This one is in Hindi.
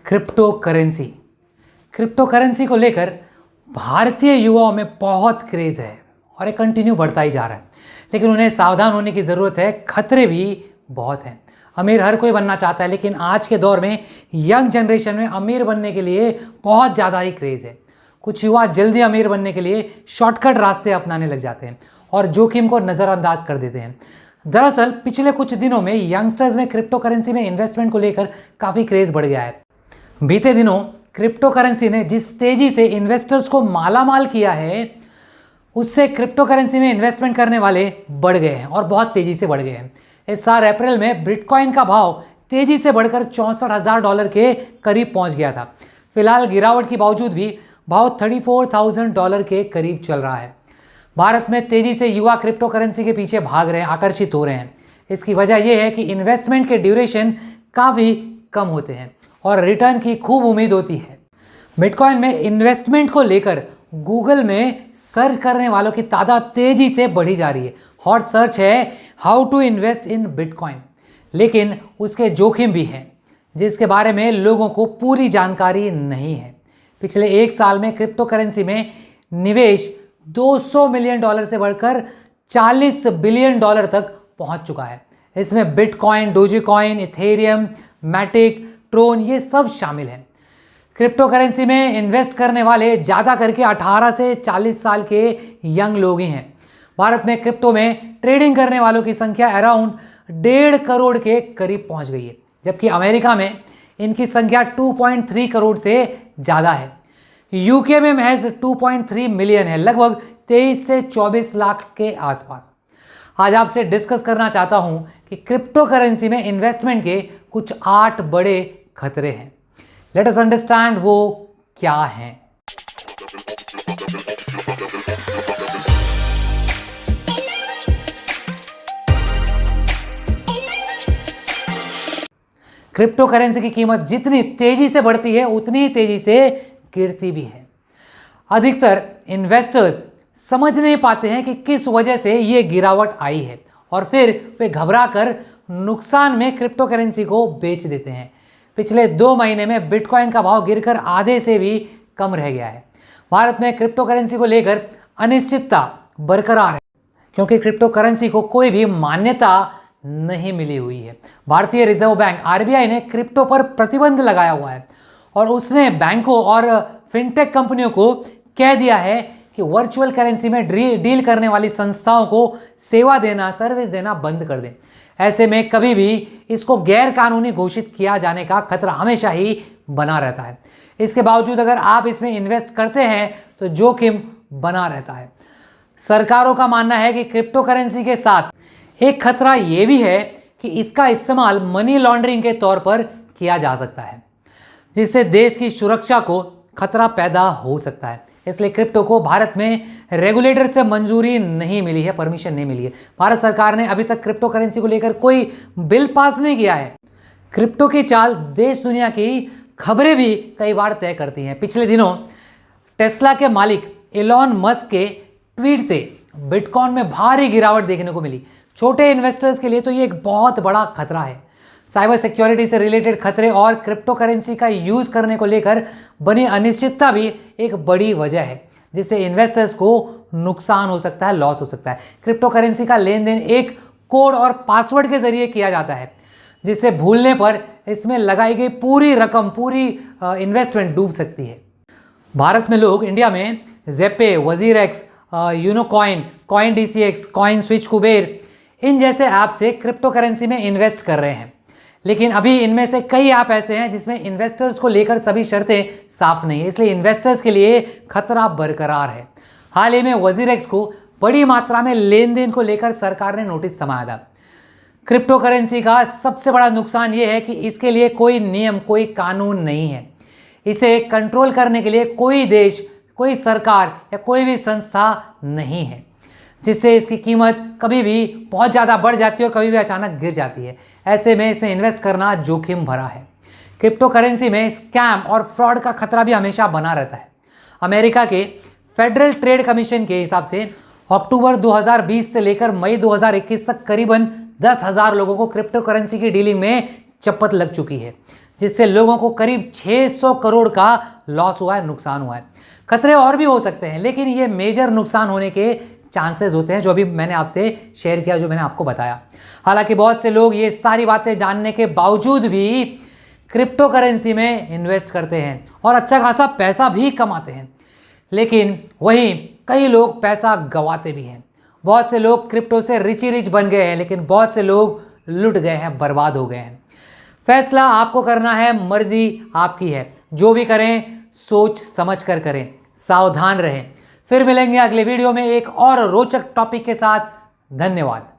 Crypto currency. क्रिप्टो करेंसी को लेकर भारतीय युवाओं में बहुत क्रेज़ है और ये कंटिन्यू बढ़ता ही जा रहा है, लेकिन उन्हें सावधान होने की ज़रूरत है। खतरे भी बहुत हैं। अमीर हर कोई बनना चाहता है, लेकिन आज के दौर में यंग जनरेशन में अमीर बनने के लिए बहुत ज़्यादा ही क्रेज़ है। कुछ युवा जल्दी अमीर बनने के लिए शॉर्टकट रास्ते अपनाने लग जाते हैं और जोखिम को नज़रअंदाज कर देते हैं। दरअसल पिछले कुछ दिनों में यंगस्टर्स में क्रिप्टो करेंसी में इन्वेस्टमेंट को लेकर काफ़ी क्रेज़ बढ़ गया है। बीते दिनों क्रिप्टो करेंसी ने जिस तेजी से इन्वेस्टर्स को मालामाल किया है, उससे क्रिप्टो करेंसी में इन्वेस्टमेंट करने वाले बढ़ गए हैं और बहुत तेजी से बढ़ गए हैं। इस साल अप्रैल में बिटकॉइन का भाव तेजी से बढ़कर $64,000 के करीब पहुंच गया था। फिलहाल गिरावट के बावजूद भी भाव $34,000 के करीब चल रहा है। भारत में तेजी से युवा क्रिप्टो करेंसी के पीछे भाग रहे हैं, आकर्षित हो रहे हैं। इसकी वजह यह है कि इन्वेस्टमेंट के ड्यूरेशन काफ़ी कम होते हैं और रिटर्न की खूब उम्मीद होती है। बिटकॉइन में इन्वेस्टमेंट को लेकर गूगल में सर्च करने वालों की तादाद तेजी से बढ़ी जा रही है। हॉट सर्च है how to invest in bitcoin, लेकिन उसके जोखिम भी हैं जिसके बारे में लोगों को पूरी जानकारी नहीं है। पिछले एक साल में क्रिप्टो करेंसी में निवेश $200 मिलियन से बढ़कर $40 बिलियन तक पहुंच चुका है। इसमें bitcoin, dogecoin, ethereum, matic, tron ये सब शामिल हैं। क्रिप्टो करेंसी में इन्वेस्ट करने वाले ज़्यादा करके 18 से 40 साल के यंग लोग ही हैं। भारत में क्रिप्टो में ट्रेडिंग करने वालों की संख्या अराउंड 1.5 करोड़ के करीब पहुंच गई है, जबकि अमेरिका में इनकी संख्या 2.3 करोड़ से ज़्यादा है। यूके में महज 2.3 मिलियन है, लगभग 23 से 24 लाख के आसपास। आज आपसे डिस्कस करना चाहता हूं कि क्रिप्टो करेंसी में इन्वेस्टमेंट के कुछ 8 बड़े खतरे हैं। लेट अस अंडरस्टैंड वो क्या हैं। क्रिप्टो करेंसी की कीमत जितनी तेजी से बढ़ती है, उतनी ही तेजी से गिरती भी है। अधिकतर इन्वेस्टर्स समझ नहीं पाते हैं कि किस वजह से ये गिरावट आई है और फिर वे घबराकर नुकसान में क्रिप्टो करेंसी को बेच देते हैं। पिछले 2 महीने में बिटकॉइन का भाव गिरकर आधे से भी कम रह गया है। भारत में क्रिप्टो करेंसी को लेकर अनिश्चितता बरकरार है, क्योंकि क्रिप्टो करेंसी को कोई भी मान्यता नहीं मिली हुई है। भारतीय रिजर्व बैंक आरबीआई ने क्रिप्टो पर प्रतिबंध लगाया हुआ है और उसने बैंकों और फिनटेक कंपनियों को कह दिया है कि वर्चुअल करेंसी में डील करने वाली संस्थाओं को सेवा देना, सर्विस देना बंद कर दें। ऐसे में कभी भी इसको गैर कानूनी घोषित किया जाने का खतरा हमेशा ही बना रहता है। इसके बावजूद अगर आप इसमें इन्वेस्ट करते हैं तो जोखिम बना रहता है। सरकारों का मानना है कि क्रिप्टो करेंसी के साथ एक खतरा ये भी है कि इसका इस्तेमाल मनी लॉन्ड्रिंग के तौर पर किया जा सकता है, जिससे देश की सुरक्षा को खतरा पैदा हो सकता है। इसलिए क्रिप्टो को भारत में रेगुलेटर से मंजूरी नहीं मिली है, परमिशन नहीं मिली है। भारत सरकार ने अभी तक क्रिप्टो करेंसी को लेकर कोई बिल पास नहीं किया है। क्रिप्टो की चाल देश दुनिया की खबरें भी कई बार तय करती हैं। पिछले दिनों टेस्ला के मालिक एलॉन मस्क के ट्वीट से बिटकॉइन में भारी गिरावट देखने को मिली। छोटे इन्वेस्टर्स के लिए तो ये एक बहुत बड़ा खतरा है। साइबर सिक्योरिटी से रिलेटेड खतरे और क्रिप्टो करेंसी का यूज़ करने को लेकर बनी अनिश्चितता भी एक बड़ी वजह है, जिससे इन्वेस्टर्स को नुकसान हो सकता है, लॉस हो सकता है। क्रिप्टो करेंसी का लेन देन एक कोड और पासवर्ड के जरिए किया जाता है, जिससे भूलने पर इसमें लगाई गई पूरी रकम, पूरी इन्वेस्टमेंट डूब सकती है। भारत में लोग इंडिया में ZebPay, WazirX, Unocoin, Coin DCX, CoinSwitch, Kuber इन जैसे ऐप से क्रिप्टो करेंसी में इन्वेस्ट कर रहे हैं, लेकिन अभी इनमें से कई ऐप ऐसे हैं जिसमें इन्वेस्टर्स को लेकर सभी शर्तें साफ नहीं है, इसलिए इन्वेस्टर्स के लिए खतरा बरकरार है। हाल ही में वजीरएक्स को बड़ी मात्रा में लेन देन को लेकर सरकार ने नोटिस थमाया था। क्रिप्टो करेंसी का सबसे बड़ा नुकसान ये है कि इसके लिए कोई नियम, कोई कानून नहीं है। इसे कंट्रोल करने के लिए कोई देश, कोई सरकार या कोई भी संस्था नहीं है, जिससे इसकी कीमत कभी भी बहुत ज़्यादा बढ़ जाती है और कभी भी अचानक गिर जाती है। ऐसे में इसमें इन्वेस्ट करना जोखिम भरा है। क्रिप्टो करेंसी में स्कैम और फ्रॉड का खतरा भी हमेशा बना रहता है। अमेरिका के फेडरल ट्रेड कमीशन के हिसाब से अक्टूबर 2020 से लेकर मई 2021 तक करीबन 10,000 लोगों को क्रिप्टो करेंसी की डीलिंग में चपत लग चुकी है, जिससे लोगों को करीब 600 करोड़ का लॉस हुआ है, नुकसान हुआ है। खतरे और भी हो सकते हैं, लेकिन ये मेजर नुकसान होने के चांसेस होते हैं, जो अभी मैंने आपसे शेयर किया, जो मैंने आपको बताया। हालांकि बहुत से लोग ये सारी बातें जानने के बावजूद भी क्रिप्टो करेंसी में इन्वेस्ट करते हैं और अच्छा खासा पैसा भी कमाते हैं, लेकिन वहीं कई लोग पैसा गंवाते भी हैं। बहुत से लोग क्रिप्टो से रिच ही रिच बन गए हैं, लेकिन बहुत से लोग लुट गए हैं, बर्बाद हो गए हैं। फैसला आपको करना है, मर्जी आपकी है। जो भी करें सोच समझ कर करें, सावधान रहें। फिर मिलेंगे अगले वीडियो में एक और रोचक टॉपिक के साथ। धन्यवाद।